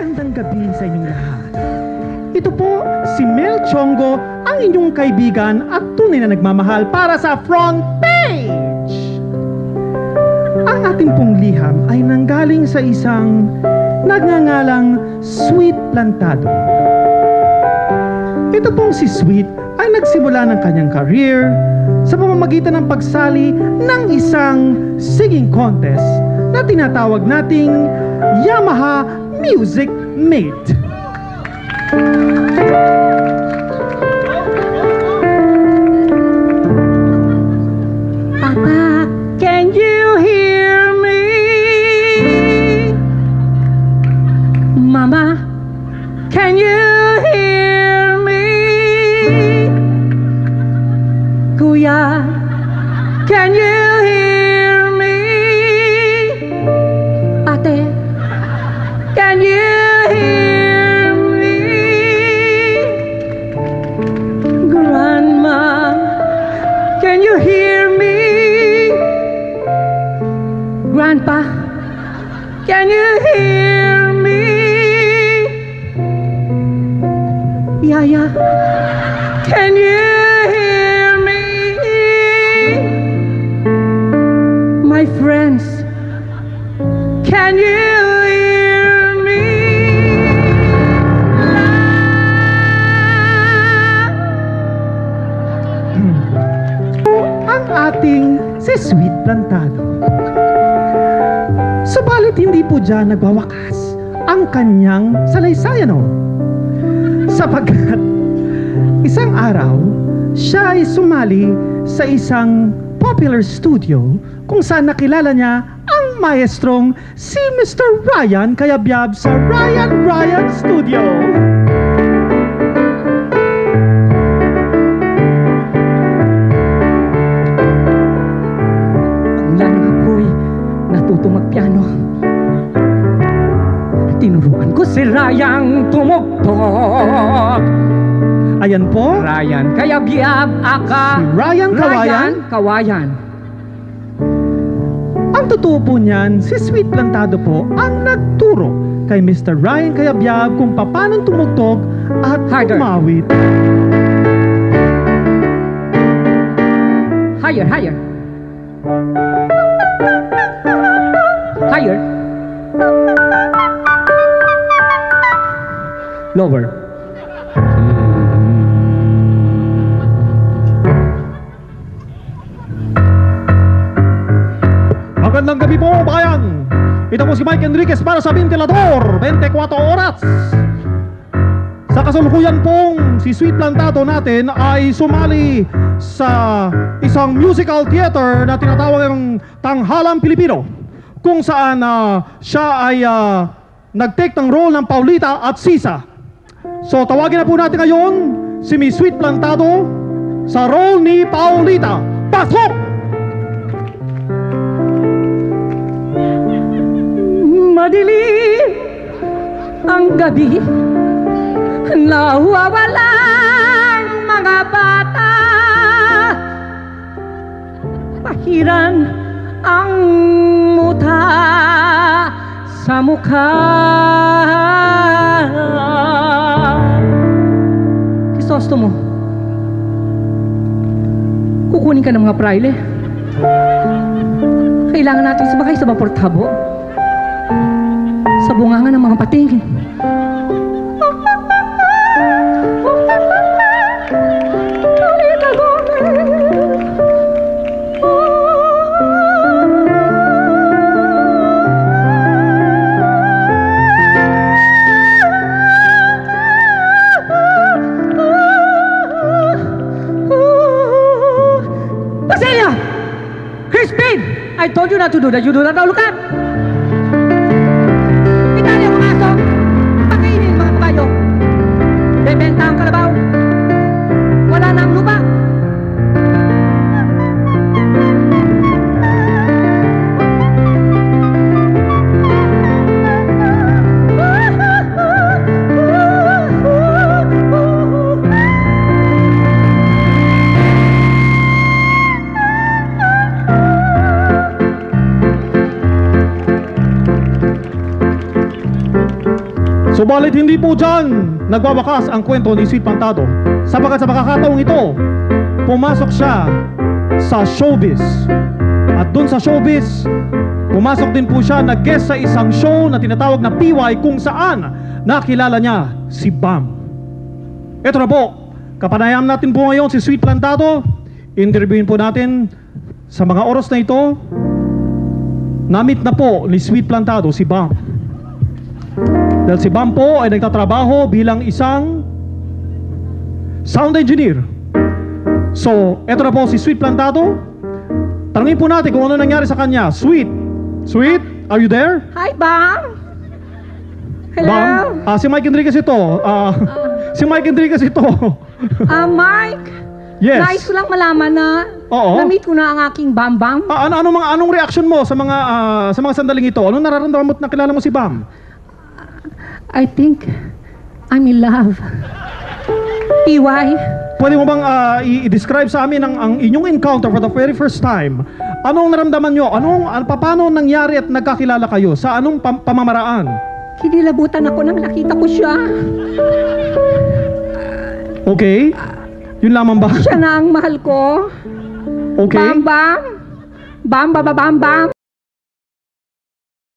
Magandang gabi sa inyong lahat. Ito po si Mel Chongo, ang inyong kaibigan at tunay na nagmamahal para sa front page. Ang ating pong liham ay nanggaling sa isang nagngangalang Sweet Plantado. Ito pong si Sweet ay nagsimula ng kanyang career sa pamamagitan ng pagsali ng isang singing contest na tinatawag nating Yamaha Music Mate. Papa, can you hear me? Mama, can you hear me? Kuya, can you hear me? Ate, can you hear me? Grandma, can you hear me? Grandpa, can you hear me? Yaya, can you hear me? My friends, can you hear me? Ang ating si Sweet Plantado. Subalit hindi po dyan nagwawakas ang kanyang salaysayano. Sapagkat isang araw, siya ay sumali sa isang popular studio kung saan nakilala niya ang maestrong si Mr. Ryan Cayabyab sa Ryan Studio. Mula ng apoy, natuto magpiano. Tinuruan ko si Ryan tumugtog. Ayan po, Ryan Cayabyab aka si Ryan Kawayan. Ang totoo po niyan, si Sweet Plantado po ang nagturo kay Mr. Ryan Cayabyab kung paano tumugtog at Harder. tumawit. Higher. Higher. Lower. Magandang gabi po, bayan! Ito po si Mike Enriquez para sa Ventilador, 24 oras! Sa kasalukuyan pong si Sweet Plantado natin ay sumali sa isang musical theater na tinatawag ng Tanghalang Pilipino, kung saan siya ay nag-take ng role ng Paulita at Sisa. So tawagin na po natin ngayon si Miss Sweet Plantado sa role ni Paulita. Pasok! Madilim ang gabi, nawawalang mga bata, pahiran ang muta sa mukha. Kisosto mo, kukunin ka ng mga praile. Kailangan natin sumakay sa maportabo sa bungangan ng mga pating. Basilio! Crispin! I told you not to do that. You do not now. Look up! Bebenta ang kalabaw. Wala na ang lupa. Subalit hindi po dyan nagwawakas ang kwento ni Sweet Plantado, sapagkat sa pagkakataong ito, pumasok siya sa showbiz. At dun sa showbiz, pumasok din po siya, nag-guest sa isang show na tinatawag na PY, kung saan nakilala niya si Bam. Ito na po, kapanayam natin po ngayon si Sweet Plantado. Interviewin po natin sa mga oras na ito. Namit na po ni Sweet Plantado si Bam. Dahil si Bam po ay nagtatrabaho bilang isang sound engineer. So, eto na po si Sweet Plantado. Tanungin po natin kung ano nangyari sa kanya. Sweet, are you there? Hi, Bam. Hello. Bam, si Mike Enriquez ito. Si Mike Enriquez ito. Mike. Yes. Nice ko lang malaman na Oo. na-meet ko na ang aking Bam Bam. Anong reaction mo sa mga sandaling ito? Anong nararamdaman mo at nakilala mo si Bam? I think I'm in love. PY. Pwede mo bang i-describe sa amin ang inyong encounter for the very first time? Anong naramdaman nyo? Paano nangyari at nagkakilala kayo? Sa anong pamamaraan? Kinilabutan ako nang nakita ko siya. Okay? Yun lamang ba? Siya na ang mahal ko. Okay? Bam Bam. Bam Bam Bam Bam.